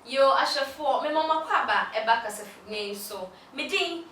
Yo ashafo me mama kwaba eba kasafu nyen so medin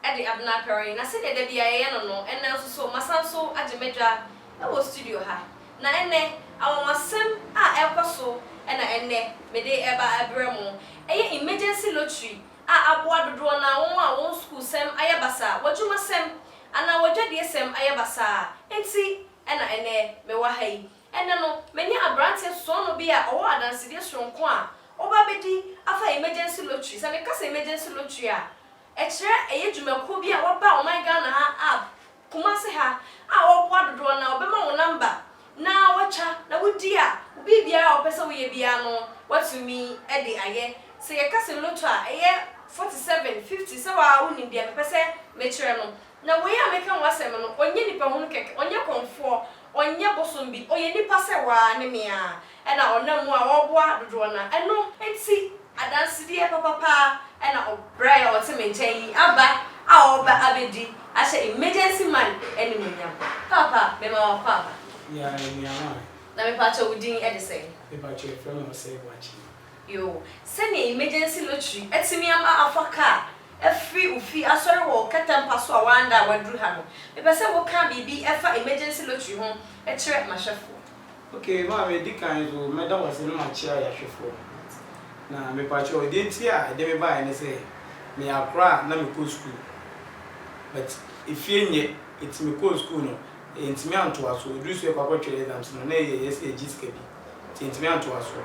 e de abna pere na se de bia ye no enne so masanso agemedwa e wo studio ha na enne awomasem a ekoso e na enne mede eba abremo eye emergency lottery a aboa dodo na won a won school sem ayabasa wajuma sem ana wajade sem ayabasa enti e na enne me wa hai enne no menya abrante so no bia owo adanse de sonko a oba bedi afa emergency lottery sa me kasa emergency lottery a ekire eye dwumako bi a woba o my Ghana ha app Kumasi ha a woboa dodo na obema wo number na wacha na wodi a obi bia opesa wo ye bia no watumi e de aye se ye kasa lotto a eye 47 50 se wa woni bia pese me kire no na we ya meka wasem no onye nipa hunu keke onye konfo onye bosombi oye nipa se wa ne mea e na onamu a woboa dodo na eno enti adanse die papa e na obra ya otemenchen aba a oba abedi ashe emergency man eni munyam papa me ma papa ya ma na me pacho udin e de say me pacho e from say wachi yo sene emergency lottery etimi am afaka every ufi asori wo katampa so awanda wadru ha no me pese wo ka bibi efa emergency lottery ho e kire mashafo okay ma me dikan zo me da wase no ma chia ya hwefo na me pacho e denti a de me ba ne say me akra na me go school but if yenye it's me go school no it's me anto aso do so papa twere exams no na yes e giska bi it's me anto aso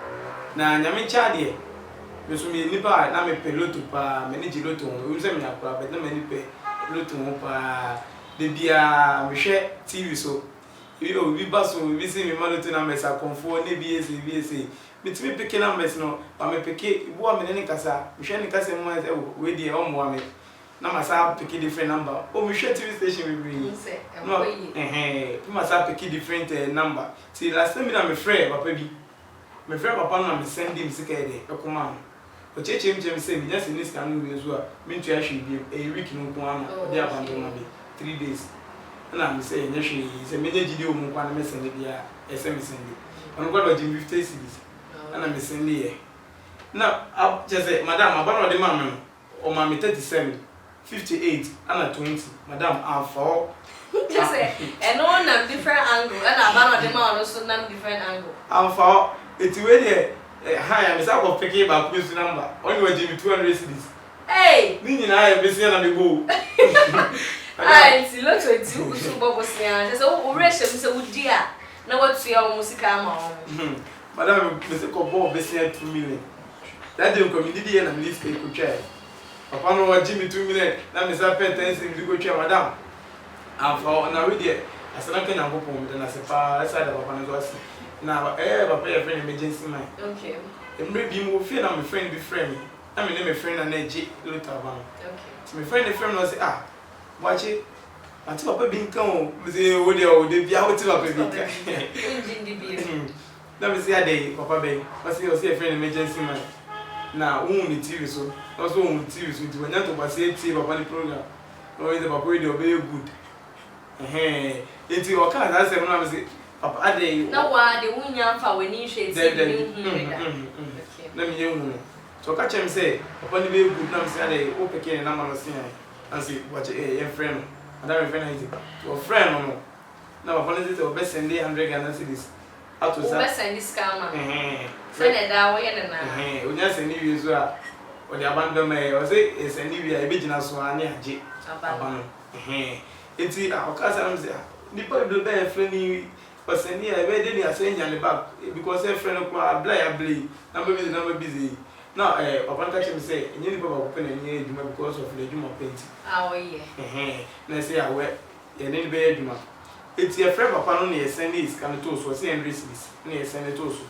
na nyame cha de me so me nipa na me peloto pa me ni giloto o se me akra but na me ni pe loto pa de bia me hwe TV so we baso we see me maloto na me sa konfo ne BS me timi peke numbers no pa me peke ibu a me ne kasa me hwe ne kasa mo we de o mo ame na masa pick different number o me share TV station we bring no masa pick different number see last time na me friend papa bi me friend papa na me send him sika e ekoma o cheche me say me just in scan we zo a me ntua hwe bi e week no ko ama o dey abandon na be 3 days na me say nya hwe say me dey gidi o mu kwa na me send dia SMS send on go do 50 cedis na me send here na just say madam abana de ma me o ma me 37 58 and 20 madam for just say and on a different angle and about the man also name different angle for it we there high am say go pick back quiz number only we give 200 cedis hey me na I be say na me go ah it's lot to do so bobo say so o reshe me say wudi a na watu ya musika ama o madam me say ko bob be say 2 million that dey community here na me list ko try papa no wa Jimmy 2 million na me say pay 10 cedis go try madam and for na we there asana kan yango pon me na se pa side papa no so na papa your friend emergency man okay emre bi mo fie na me friend bi friend me na me me friend na eje later ba okay so me friend no say wachi ati papa bi nkan o me say wo de bia wo ti papa bi nkan engine bi na me say ade papa be o say friend emergency man na wo ni TV so also wo TV so ti wanya to ba say TV papa ni program no is the papa dey obey good enti o kan that say na me say papa ade na wa de wunya fa wani hwe ti ni na me yenu so ka chem say papa ni be good na me say ade o peke na ma no say and say watch your friend and that friend is your friend no na papa ni say o be send 100 Ghana cedis out to say o be send this scam say na da wo ye na onya send you so a o de abandon me o say e send you e be gina so ani age abano enti o ka say na me say nipa do be friend ni person here be dey near say nyane back because a friend ko abla na busy now papa catch me say nyane nipa ba ko pe na nye eduma because of the eduma paint oh yeah na say awe ye ne be eduma enti a friend papa no na send is kan to so say endresses na send to so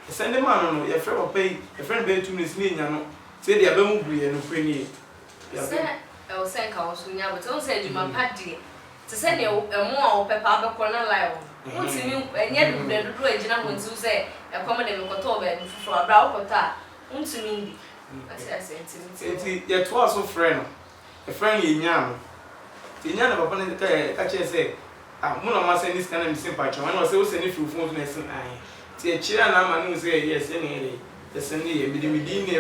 send man no ye friend papa ye friend be 2 minutes ni nya no say dia be mu buye no kwani say o say ka o so nya but o say eduma padi to say ne emo a o pepa be ko na live untimi enye dudu agina ho nti say e kom de me koto ba ni fufu abra okota untimi ndi ati asenti enti ye to aso friend no e friend ye nya no ti nya na papa ne ka che say mo na ma say ni scan na me simple cha wan o say o say ni fufu na say ai ti e chira na ma no say yes e ne send me a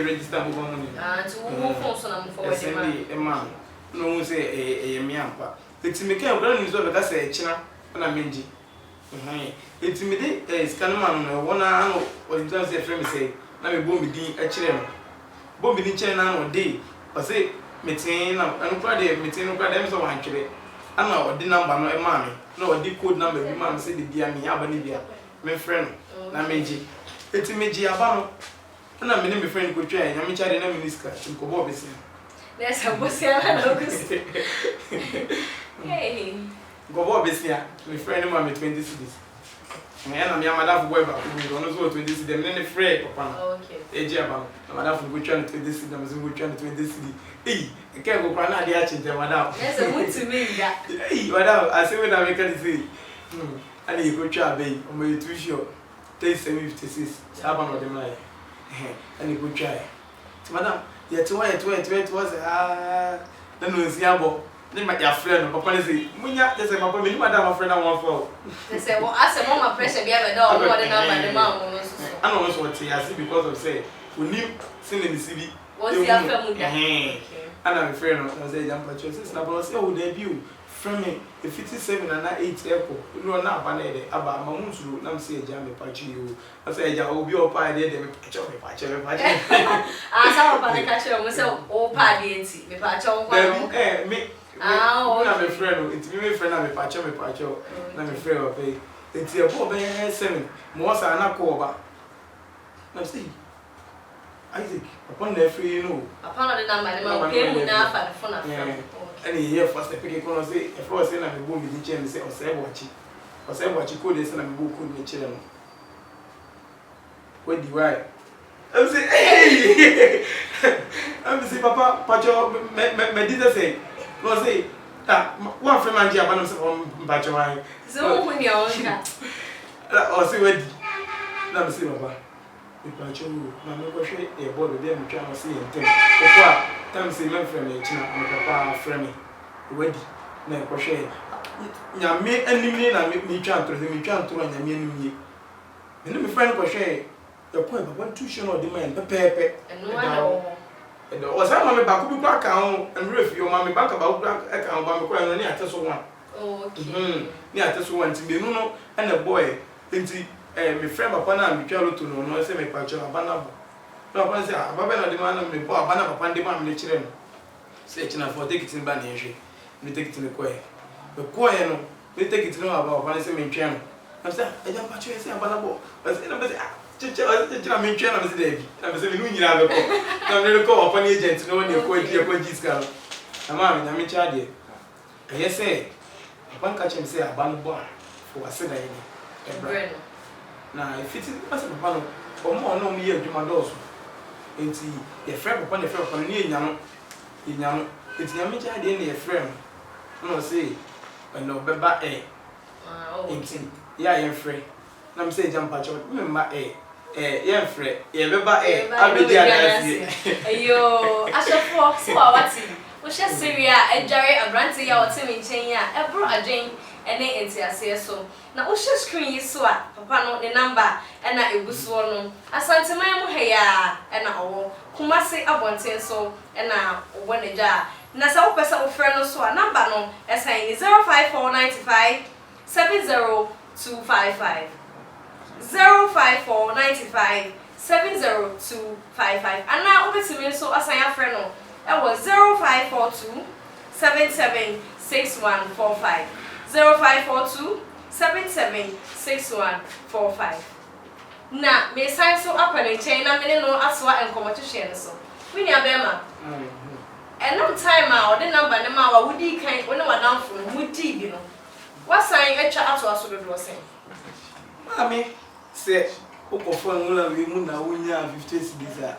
register money. To move on some for send me a man. No one say a miampa. It's me can run is over that's a china and a mingy. It's me a scanman, one hour or in terms of friend say, now we boom me a children. Boom me china or day, or say, meeting and Friday, meeting no them so one trade. I know the number no mammy, no the code number, the man said the dear me, Abanibia, my friend, Namenji. It's me, Giabano. And I'm my friend could try, and I'm chatting a minister to Cobobis. There's a boss here. Hey, Cobobis, my friend, mammy 20 cities. And I'm Madame Weber, who knows what 20 cities, and then a friend, Papa. Okay. Ejaba, Madame would try to 20 cities, and would try to 20 cities. Hey, I can't go cry now, the action, Madame. There's a wood to me that. Hey, Madame, I say when I make a say. And you go try, babe, on my 2 short. Take 756, Saban of the Malay. And you could try. Madam, yet to wait was then we see about. Then my friend, Papa say, Munya, there's a papa, Madam, a friend I want for. They say, well, as a moment pressure, be a dog, more than the mouth. I don't know what I see because of say, we need singing the city. What's your family? And I'm a friend of the young purchases. Now, I say, oh, debut. From me, the 57 and 8 airport, no, not banana about Mamusu, Nam say, Jammy Pachi, you. I say, I will be all pie there, they catch up a patch. I saw a panic catcher, myself, all party and see, me patch on. Me, I'm a friend, it's me, friend, I'm a patch, I'm a friend of pay. It's a poor bear 7, more than a call. Now, see, Isaac, upon the free, you know, upon the number, okay, we now find a phone. And here first I pick a corner say, if I was saying I'm a boom with the chain, say, or say what you could, and I'm a book with the children. What do I? I'm saying, hey! I'm saying, Papa, Pacho, Medita say, no, say, one friend, my dear, I'm saying, Pacho, so when you're on that, or say, what? Let me see, Papa. Pacho, my neighbor, a boy with them trying to see him. Time say my friend and papa friend me. Ready. Na kwhwe. Nya me enimi na me twa antro me twa antro nya me enimi. Me me friend kwhwe. Ya ko papa tuition o de man pepepe. Eno ano. Edo o sa ma me ba ku bi kwa ka ho enre fi o ma me ba ka ba ku ka ka ba me kwa no ni ate so one. Okay. Ni ate so one ti me no no na boy. Enti me friend papa na me twa loto no no say me pa twa abana. No, I say, Baba, no, the man, me, boy, Banana, Pandema, and the children. Say, for take it in Banishee, we take it in the choir. The choir, no, we take it to know about one same channel. I said, I don't want you to say about I said, I'm in channel, Mr. Davy. I'm saying, you have a call. I'm going to call upon agent to know when you're quite here, quite this girl. I'm in charge. I say, upon catching, say, a band boy for a sinner. Now, if it's a panel, or more, no, me, you my doors. Enti your friend upon the friend upon near Yano. It's Yamicha, the friend. No, say, and no, Beba, Enti, yeah, free. Nam say, jump at your remember, yeah, free, yeah, Beba, I'll be there. Yo, I shall walk so what's it? We shall Syria, and Jerry, a brandy, or Timmy Chania, a bro, a Jane, and they say so. Now, we shall screen you so, Papa, the number, and I was one. I sent to my hair, and I Kumasi Abontin so, and now when the jar. Nasa person of friend so a number no, as I 05495 70255. 05495 70255. And now over to me so as I have friend no, that was 0542 776145. 0542 776145. Na me sign so up and chain na me no aswa enkomo to share so. We nya bema. And no time out the number na ma wa wudi kan wona wa down for wudi bi no. What sign etwa ato aso do do say. Mami say ukofo ngula we mu na wunya 50 cedis a.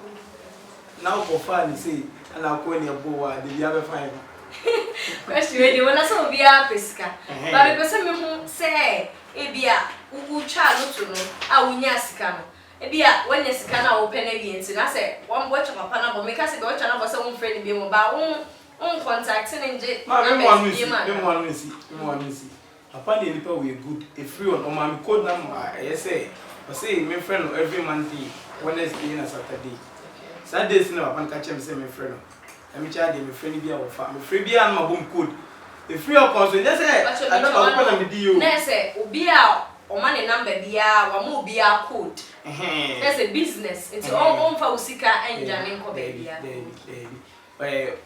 Na ukofo ni say ana ko ni abo wa de bia be fine. Question ready when I saw bia pesca. But because me hu say ebia ucha lutu no a wunya sika no ebia wanya sika na wo pene bi enti na say one boy chapa pa na bo me ka say be wo chana bo say won friend bi mo ba won contact nje ma me one see papa dey we good a free on my code number I say me friend every month Wednesday and Saturday. Saturdays no papa catch him say me friend no. Me child me friend bi a wo fa. Me friend bi an ma bom code. The free of course just say I don't know what me di you. Na say obi a o ma ne number bia wa ma obi a code. That's a business. It's on fa usika anja ne nko bia.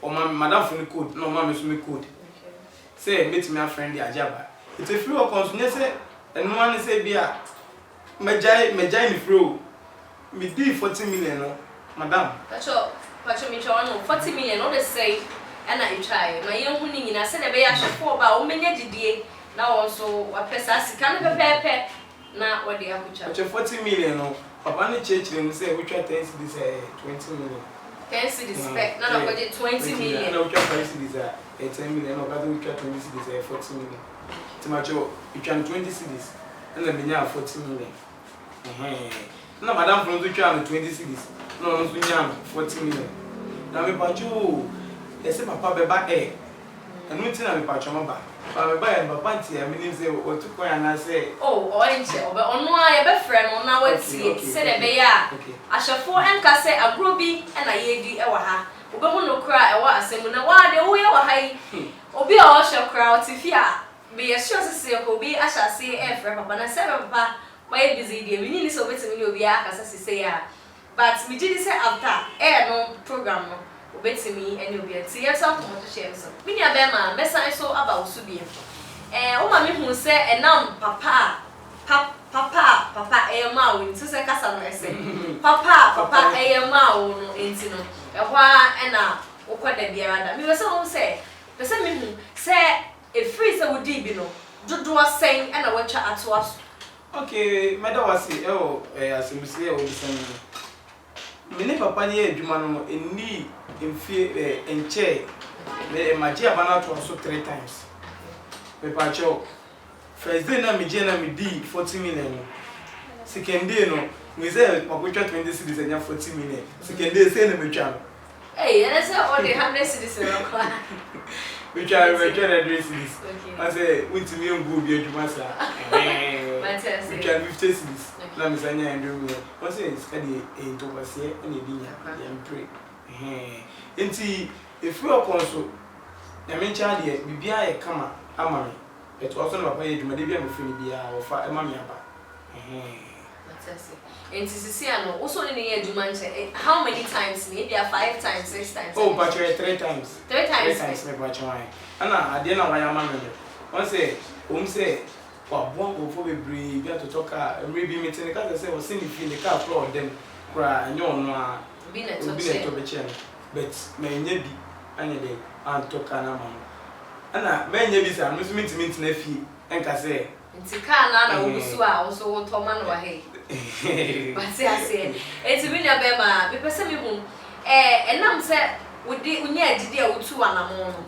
O ma madam for code, no ma me so me code. Say meet me a friend di ajaba. It's a free of course say and one say bia mejai me free. Me di 40 million no madam. Pacho me try no 40 million no dey say and I try. My young hu ni nyina say na be ya shefo ba o menya didie na won so wa pesa sika na pepepe na what dey akucha. Pacho 40 million no papa ni church dem say we try 10 cedis 20 million. 10 cedis spec na go dey 20 million. Na we try 5 cedis 10 million no ga we try 20 cedis 40 million. Timacho we try 20 cedis and na menya 40 million. Na madam from to try 20 cedis. No no so nya 40 million. Na me pacho they say papa beba and we na me pacho maba. Papa beba and papa ti am nim say o to kwan na say oh orange obe ono a ye be frɛ no na wati say de be ya ahwefo enka say agro bi na ye di e wa ha obe hu no kra e wa asem na wa de wo ye wa ha yi obi a o hwe kra o ti fi a be ye sure say obi ahya say e frɛ papa na say papa why busy dey we need so betimi ni obi aka say ya but me did say after no program no obetimi any obi ati yes up to share so me nia be ma mesan so aba usu bi o ma me hu say enam papa ma wo nti say kasa no ese papa ma wo no enti no e hwa e na ukoda biara da me be say o say be say me hu say e free say wo di bi no dodo asen e na wo twa ato aso. Okay, madam was asimisi e odisani. Mene papa ni adwuma no eni mfie enche me maji abana to so 3 times. Me pacho first day na me je na me di 40 million. Second day no me say makotwa 20 cedis enya 40 million. Second day say na me twa. Hey, and I say all the 100 cedis no kwa. We try address this. I say we to me go be adwuma sa. We try 50 cedis. Na me say nya ndom me. What say is ka dey to kwase e na di nya dem pray. Enti if we okonso na me ncha de bibia ye kama ama me. But also na papa ye adwuma de bia me fini bia wo fa e ma me aba. Enti sisi ano also ni ye adwuma nche how many times ni dia 5 times 6 times. Oh, but 3 times. 3 times. 3 times me pacho why. Ana ade na waya ma me. One say say wa bon go for bebre bia to talk maybe meeting ka say we see me feel the car floor dem kra enyo no a bi na to be che but me nya bi anya de an talk na ma ana me nya bi sa no so meet na fi enka say nti ka na wo so a wo so wo to ma no wa he but say ase enti bi na be ma be pese me hu enam say wo di unya adidi a wo tu anamo no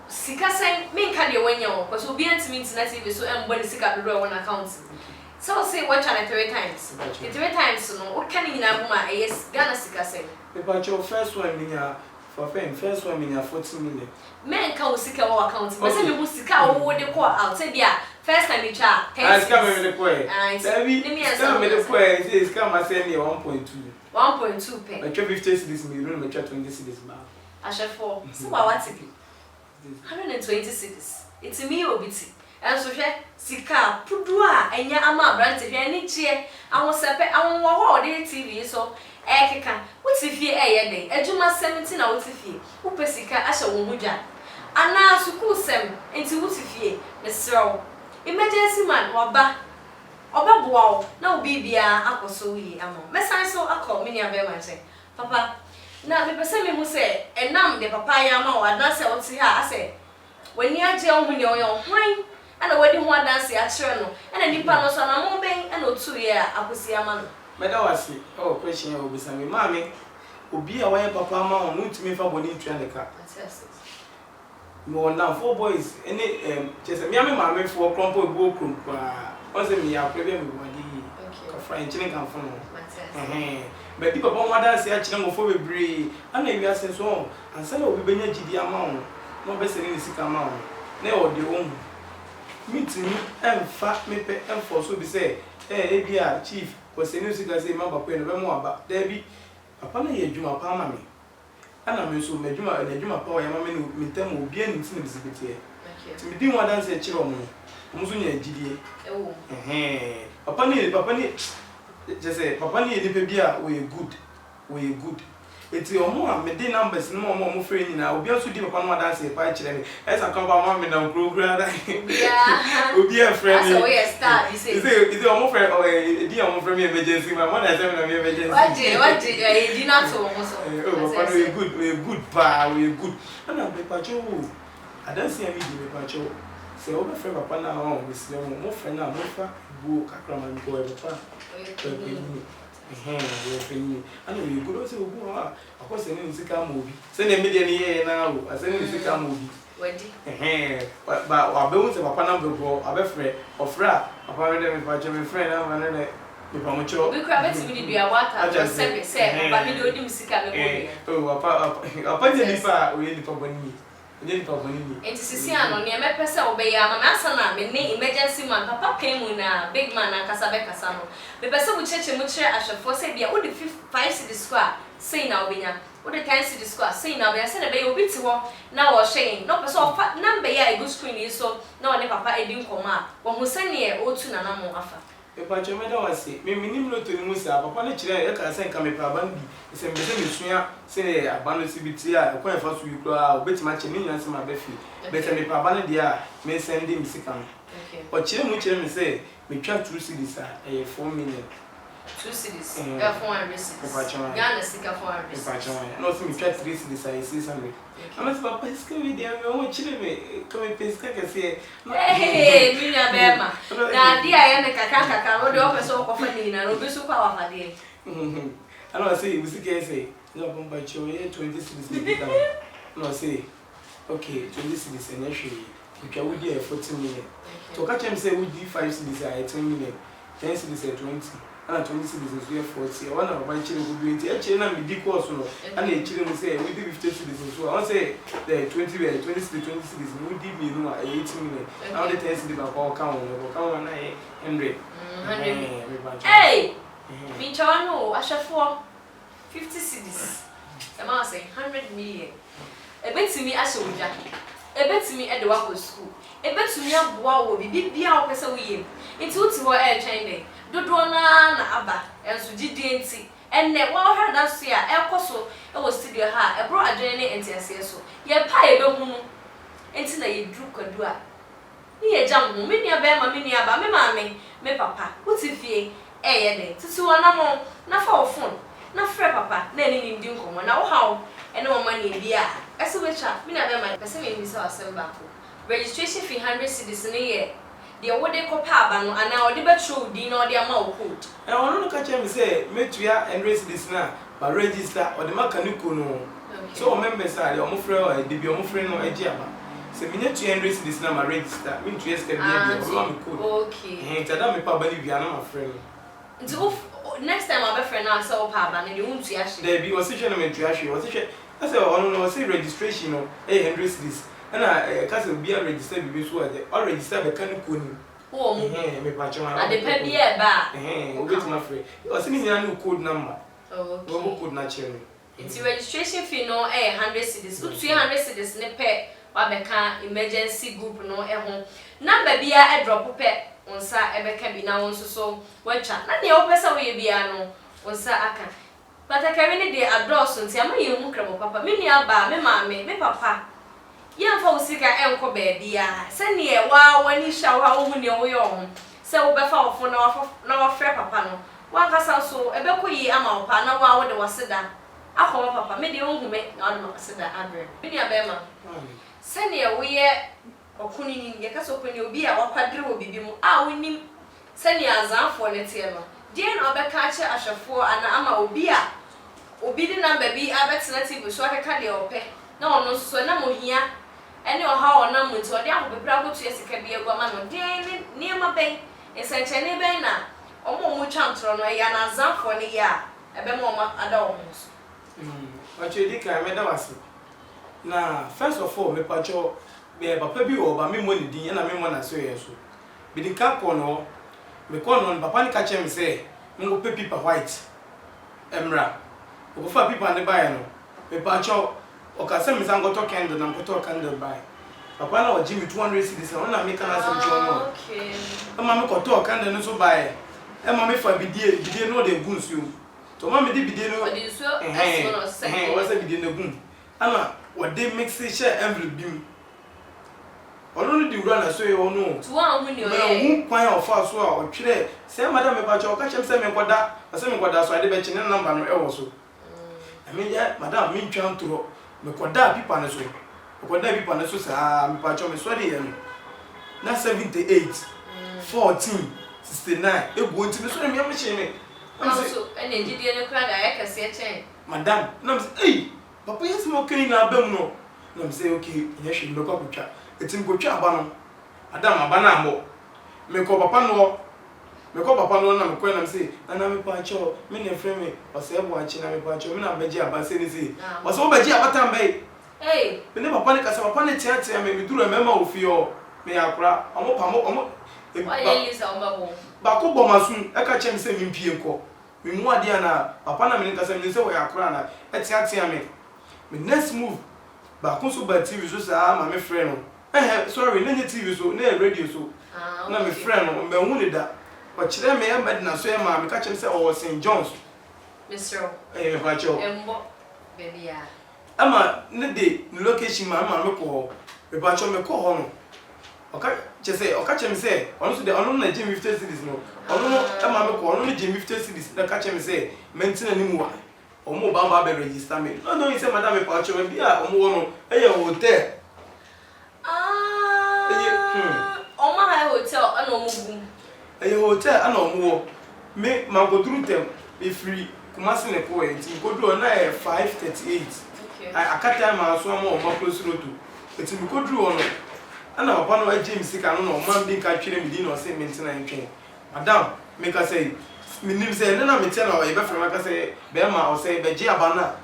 sika sen me nka de wanya wo because obi antimi internet TV so embo ni sika dodo won account so say what channel 3 times 3 times no what can you na buma yes Ghana sika sen the patch first one minya for fame first one minya 40 million me nka wo sika wo account me say me hu sika wo de ko out say bia first time me cha 10 sika me de ko sika me de ko say sika ma say me 1.2 pe me 50 cedis me no me 20 cedis ba ashefo so wa what 120 cedis. It's me obiti. And so sika pudua enya ama brante hwe ni chie awon sepe awon wo ho de TV so keka wuti fie eye den adwuma 17 na wuti fie upe sika ahye wo mudwa ana suku sem enti wuti fie mesrew emergency man oba boa na obi bia akoso yi amo mesan so akọ mini abema che papa na me pese me hu se enam de papa ya ma wa na se oti ha ase wani aje ohun ne oyo hwan ana wadi hu adanse a kire no ana nipa no so na mo ben ana otu ye akosi ama no meda wasi question ya obisa me mami obi a wa papa ma o ntumi fa boni ntwa ne ka mo na 4 boys any chese me ame mami fo krompo ebu okrum kwa o se me ya prebe me wadi ka fry chine kan fo no but people papa mo adanse a kire ngo fo bebre ana wi asen so ansa na obi benya gidi ama o no be se ni sika ama o na o de o meeting emfa mepe emfo so bi say ebia chief was a new sicker say mama pen no more about Debbie upon a year Juma Palma me. And I'm so Majuma and Juma Power Yamma me tell me be an intimate. To me do one dance a children. Musunya GDA. Oh. Papa just say Papa ni Pebia we good. It's your mom, me the numbers no more friend now. We also do upon one dance a pie children. As I come by mommy now grow grad. Yeah. We'll be a friend. So we start, you say. Is your mom friend or a dear from emergency? My mother has an emergency. What did you not so almost? Oh, we're good, pa, we're good. And I'm Pacho. I don't see any Pacho. Say over friend Papa now, Miss Young, more friend now, more book, a cram and go ever. I know you could also go. Of course, sending the movie. Send a million now. I send the movie. But our bones of Papa number go, a friend of Fra, apparently, if I tell my friend, I'm an Pamucho. We crab it to be a water. I just said, but we do music. Oh, apparently, we need for me. It's Siciano, near my person obey a masana, me emergency man, Papa came with a big man and Casabeca Sano. The person would church and much I shall forsake the only 5 city square, say now, Bina, what the 10 city square, say now, I said a bay bit to walk, now or shame, no person of fat number, a good screen is so, no one Papa a didn't come up, one who send near or to Nanamo offer. If I told me that was it, me minimum to Musa, Papa Nature, I can say, come a bandi, it's a business, say a bandit CBT, a coin for you, a bit much in Indians in my beefy. Better me Pabana dia, may send him sick. But Chim, which me say, we try to see this a 4 million. 2 cities, 400 cities. Ghana sick of 400 cities. No, me try to reach this, I see something. I must Papa is coming there, I want Chile, come and pay say, hey, Mina Bema. Now, dear, I am a cacaca, or the office of Fanny, and will be so powerful. I don't say, we say, no, but you're 20 cities. No, say, okay, 20 cities and actually, you can would be 14 million. So, catch him say, would be 5 cities at 10 million, 10 cities at 20. And 20 citizens we are 40. One of my children will be 20. Children will be equal, and the children will say, we did 50 citizens. So I say, the 20 citizens, we did me 18 million. Now the 10 citizens are all count, 100. Hey! Me, Chano, I shall for 50 cities. The man say 100 million. A bit to me, I shall jack. A bit to me at the Wako school. A bit to me, a boy will be our person we it's what you are China. Do na aba enso gidenti enne wa hwa da so ya ekoso e wo studio ha e bro adwene ne entiase so ye pa e be hunu enti na ye dru kwadu a ni ye jam hu me nua be ma me nua ba me maame me papa wuti fie e ye de titi wona mo na fa ofon na frɛ papa na eni ndi nkomo na wo hawo ene wo ma na bi a ese we cha me nua be ma pese me bisa asem ba ko registration fee 100 cedis ne ye the what they call Pabano and now the betrothed dinner or their mouth code. And I want to catch him say, Metria and race this now, but register or the Macanuco no. So members are the Omofre, the Biomofre or a Jama. So, Minute and race this now, my register, mean to yesterday, code. Okay, and tell me, Papa, you are not my friend. Next time, I'll be friend now, so Papa, and you won't see actually. There be was such an entry, was such I said, oh, say registration or a race this. And I can't be a registered before the or register a can oh, me patch on the penny bar. Wait, my friend. You are sending a new code number. Oh, code naturally. It's registration fee no 100 cedis, 200 cedis, ne pay, Wabeka emergency group no a home. Number be a drop pet on sa Ebeka be now so well chat. Not the open away be no on sa aka. But I carry the address and say, I'm a young papa, me near bar, me mammy, me papa. Young folks sick at Uncle Baby, send me a wow when you shall have only your own. So, before for no fair papa. One has also a bequy amount, no wow, there was said that. I call papa, made the old who make no said that, Andrew. Many a bema. Send me a way or cunning, your castle when you be a quadru will be more. I will need send you as a for the table. Dear no catcher, I shall for an ama will be a obedient number be a better native so I can carry or pay. No, so no here. Any or how or number to a damn bravo to yes, it can be a woman or dear near my bay, and such any banner. Or more chance on a yana zam for a year, a bemoma adorns. But you think I made a now, first of all, me pacho be a baby or me money, the enemy one I say so. Be the cap on all, me call on Papa catch him say, ngo paper white emra go fa paper ne buy no me pa cho o ka se me san go to candle na go to candle buy papa na o give me 200 cedis na me kana se cho no okay ma me ko to candle no so buy ma me fa bidie no de gun su to ma me di bidie no o di so eso no se wa se bidie no gun ana o de mix share envelope bim ono no di wura na so ye ono to wan hu ni o ye hu kwan ofa so a o twere se madam me ba cho ka chem se me koda ase me koda so ade be chi ne number no e wo so ame ya madam me ntwa ntoro me koda pipa ne so me koda pipa ne so sa me pa cho me so de ye no na 78 14 69 egu nti me so me am chi me so ene jidie ne kra da ya kase e chen madam na me say eh papa yes mo kini na abam no na me say okay ye hwe me ko kutwa etim ko twa aba no madam aba na ambo me ko papa no na me ko na me say na me pa cho me ne frame me o se bo achi na me pa cho me na beji aba se ni say o se wo beji aba tambe eh me ne papa ne kasa papa ne tia me duru me ma ofi o me akura omo pa mo wa ye lisa o mabo ba ko bo masun e ka chem se me mpie nko me mu ade na papa na me ne kasa me se wo akura na e tia me next move ba ko so ba TV so sa ma me frame no sorry na TV so na radio so na me friend no me hu ne da o kire me ya medina so e ma me ka chem se o St John's Mr. me fa cho Embo baby ya ama ne de location ma me ko me ba cho me ko ho no o ka chem se ono so de ono na Jim 50 cedis no ono ama me ko ono na Jim 50 cedis na ka chem se mentina ni mu wa omo ba be register me no you say madam me pa cho me bia omo wo no eye hotel Oma high hotel ana omo gum. Eye hotel ana omo wo. Me ma go through them be free. Kumasi ne ko e ti ko do na 538. Okay. Akata ma so ma o ma close road to. Eti mi ko through ono. Ana papa no agye mi sika no no ma bi ka twere mi di no say maintain ntwen. Madam, me ka say me nim say na me tia na e be frema ka say be ma o say be je abana.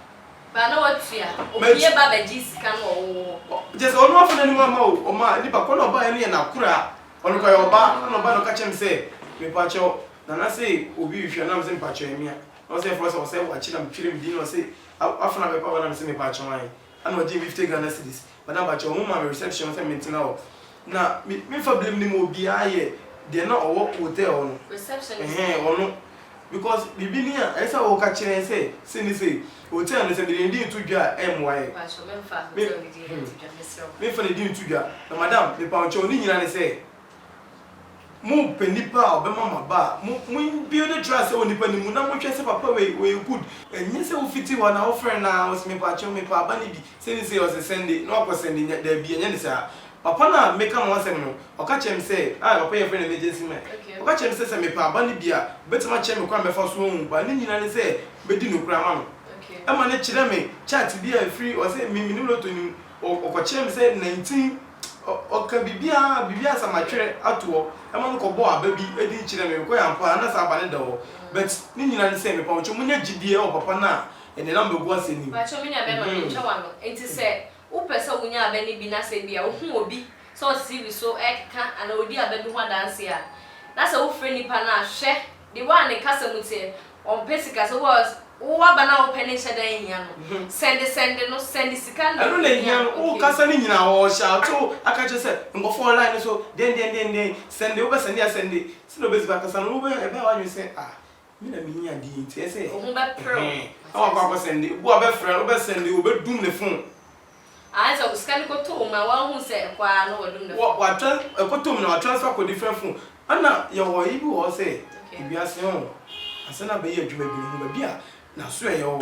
Ba na watua. Obiye ba be ji sika no wo. Just ono afuna ni mama o ma ni ba ko no ba ene na kura. Ono ko yo ba no ba no ka chem say me pa cho na say obi hwe na me say pa cho emia. No say for say wa chi na me twere mi di no say afuna be pa ba na me say me pa cho an. Ana o ji 50 Ghana cedis. Madam ba cho mo ma reception say maintain o. Na me fa blame ni mo bi aye de na owo hotel ono. Reception ono because bibi ni a esa wo ka kire say ni say hotel no say me ndi to dwa MY. Ba so me fa hotel ni di to dwa mesro. Me fa ni ndi to dwa. Na madam me pa cho ni nyina ni say mu penipa obema ba mu build trust e onipa ni mu na mo hwe say papa we good enye say wo fiti wa na wo friend na wo me pa cho me pa ba ni bi say ni say o say Sunday no akọ Sunday da bi enye ni say papa na make am one say no o ka chem say papa your friend emergency man o ka chem say me pa ba ni bia betima chem me kwa me fa so hu ba ni nyina ni say be di no kura ma no e ma ne kire me chat bia free o say me ni loto ni o ko chem say 19 o ka bibia samatwere ato e ma ko bo aba bi edi kire me ko ya mpa na sa aba ne da wo but ni nyina ni say me pa ncho munya gidie o papa na ene na mbegu aseni ba cho me nya be ma ncho wa no enti say wo pesa wunya aba ni bi na say bia wo hu obi so TV so ka ana odi aba bi ho dance a na say wo free nipa na hwe the one ne kasa mutie on pesika so was wo aba na wo pene hye dan hia no send no send sika no na hia wo kasa ni nyina wo shout aka che say ngofo online so den send wo be send ya send si no be ziba kasa no wo be e ba wa nyu say me na me hia di nti e say wo be pro awa kwa send wo aba friend wo be send wo be dum ne phone so scan ko to ma wa hu say kwa no wo dum ne wa ko to na transfer ko different phone ana ya wo ibi wo say ibi ase ho asana be ye adwuma bi no ba bia na so ye wo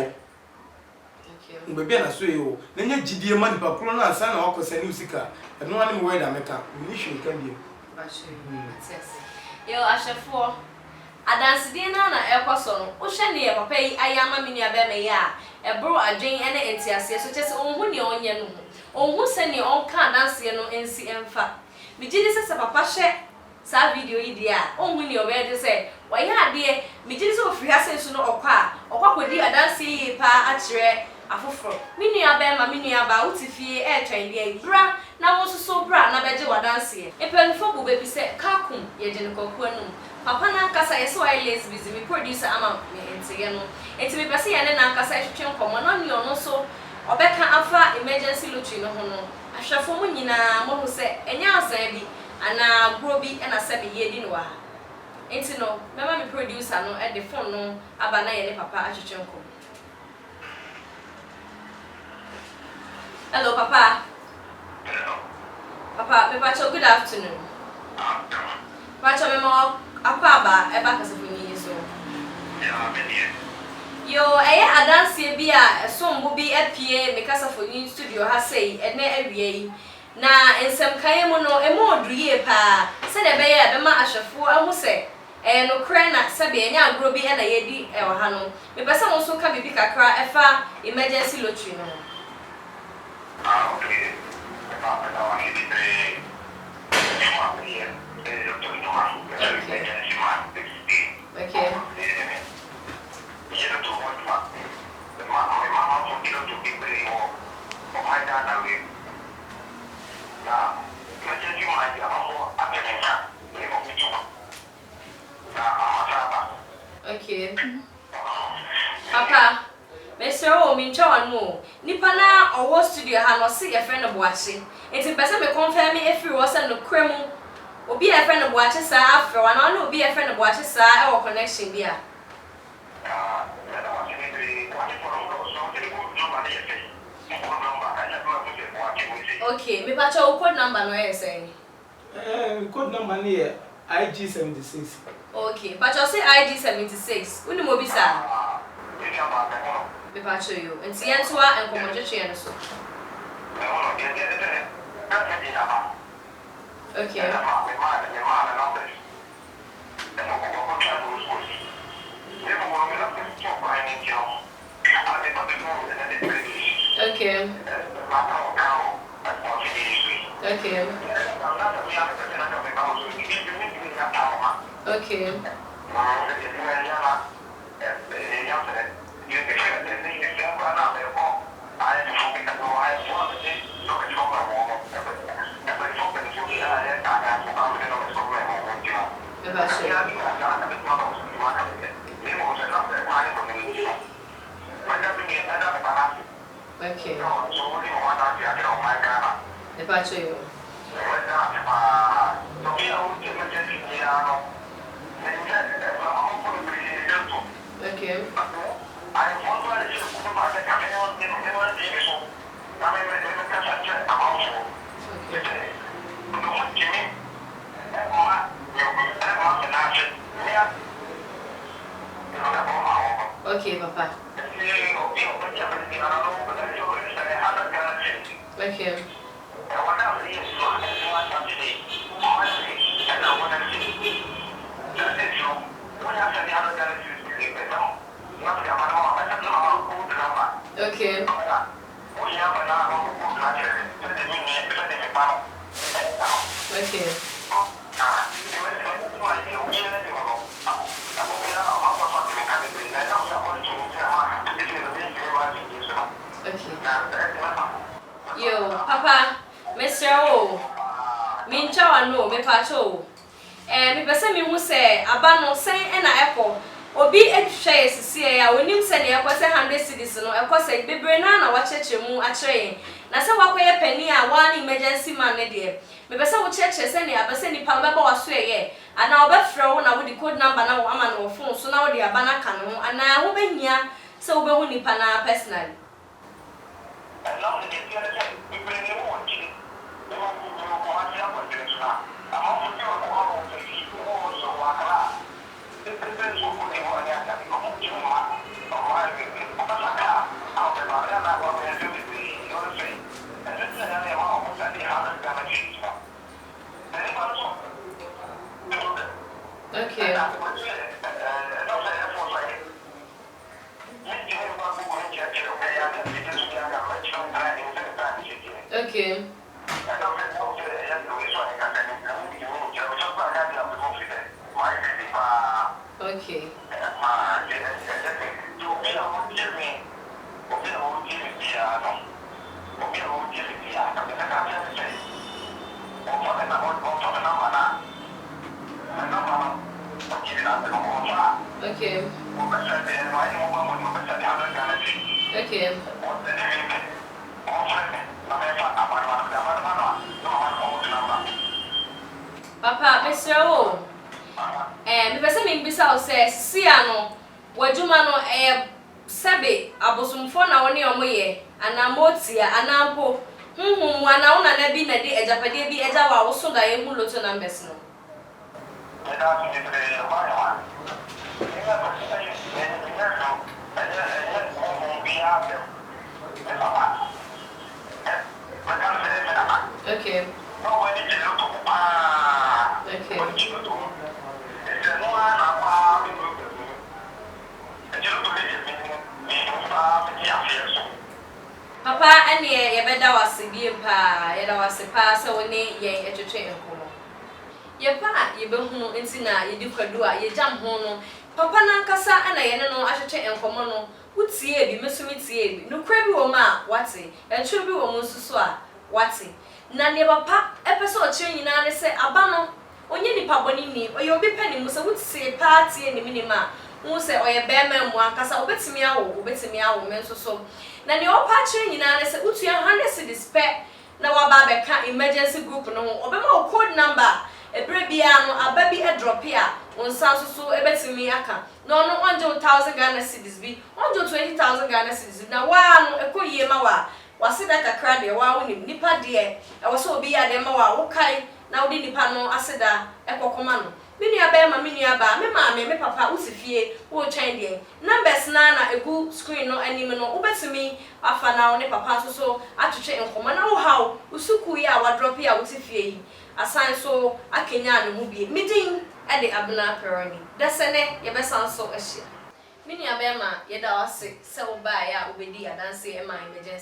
okay bia na so ye wo na nya gidie ma nipa kro na asana wa ko sani usika eno ani mo we da meka ni hwe ka bi ba she yo ashefo adanse din na ekoso no wo hwe ne ye papa yi ayama mini aba me ya ebro adwen ene entiase so chese onhu ne onye no onhu se ne onka adanse no ensi emfa mi gidi se papa hwe sa video yi dia onhu ne obede se wa ya ade mi gidi se ofiri ase so no okwa kodi adanse yi pa akire afoforo mini aba ma mini aba utifie e twan dia bra na wo so bra na beje wadanse e penfo bo be bi se kakum ye je ne kokko anum papa na nkasa yeso I lazy busy me producer ama me entiye no enti me pese ye ne na nkasa hwetwe nkomo na ne ono so obeka afa emergency lottery no ho no ahwefo mu nyina mo ho se enya asan bi ana gro bi na se be ye di no wa enti no mema me producer no e de phone no aba na ye ne papa ahwetwe nkomo. Hello papa. Papa, me pacho good afternoon. Pacho me mo akwaba e ba kasa funi so. Yo, adanse bi a sombo bi apie me kasa funi studio ha sei ene awie yi. Na ensem kan mu no e mo odruye pa. Se de be ye be ma ahwefo ahu se no kra na se be enya agro bi e na yedi e wo ha no. Me pese mo so ka bibi kakra e fa emergency lottery no. Okay. Okay. Papa, Mr. O mincha wanu nipa na owo studio ha no se ye friend Boache enti pese me confirm if you was no kremu obi e friend Boache sa afro na no obi e friend Boache sa e wo connection bi a okay me pa cho code number no e say code number ni IG76. okay pa cho say IG76 uni mo bi sa me pa cho you enti ento a enkomo jeche no so okay okay okay okay okay the patch you okay okay papa okay okay okay yo papa Mr. O mincha wanu me pacho me pese me hu se aba no sen e na eko obi ehwe sisi ya onim se ne eko se 100 cedis no eko se bebre na wacheche mu akire na se wakoye pani a one emergency man ne de me pese wo cheche se ne aba se ni pa beba waso ye ana obafre wo na wo di code number na wo ama no phone so na wo di aba na kan ho ana wo behia se wo behu ni pa na personally okay okay Okay. Okay. Papa, Mr. O. Me pese me bisa o se sia no wadwuma no sebe abosomfo na woni omoye ana motia ana mpo hunhum ana wona na bi na de ejapade bi eja wa wo so da ye hu loto numbers no. Okay. Papa ane ye beda wase bi pa ye da wase pa se woni ye etwetwe enkomo ye pa ye behunu ntina ye di kwadu a ye jam ho no papa na kasa ana ye no ahwetwe enkomo no wutie bi mesumi tie bi no kra bi wo ma wate entwe bi wo mu nsusu a wate na ne papa epese o kire nyina ne se aba no onye nipa boni ni oye obi pani mu se wutie pa tie ni minima wo se oye bema mu akasa obetimi awo mensoso na ne opa kire nyina ne se utua 100 cedis pe na waba beka emergency group no obema o code number ebre bia no aba bi e drop ya wonsan so ebetimi aka no 1000 Ghana cedis bi 20,000 Ghana cedis na wa no ekoyie ma wa wasida kakra de wa woni nipa de e wo so obi ya de ma wa wo kai na wodi nipa no asida ekokoma no mini aba ma mini aba me ma me papa usifie wo twen de numbers na egu screen no anim no ubetimi afa na wo ne papa so atwetwe enkoma na wo hawo usuku ya wa drop ya wo tifie yi asan so akenya no mu bie midin e de abna peroni desene ye besan so ahia mini aba ma ye da wase se wo ba ya obedi adanse e ma emergency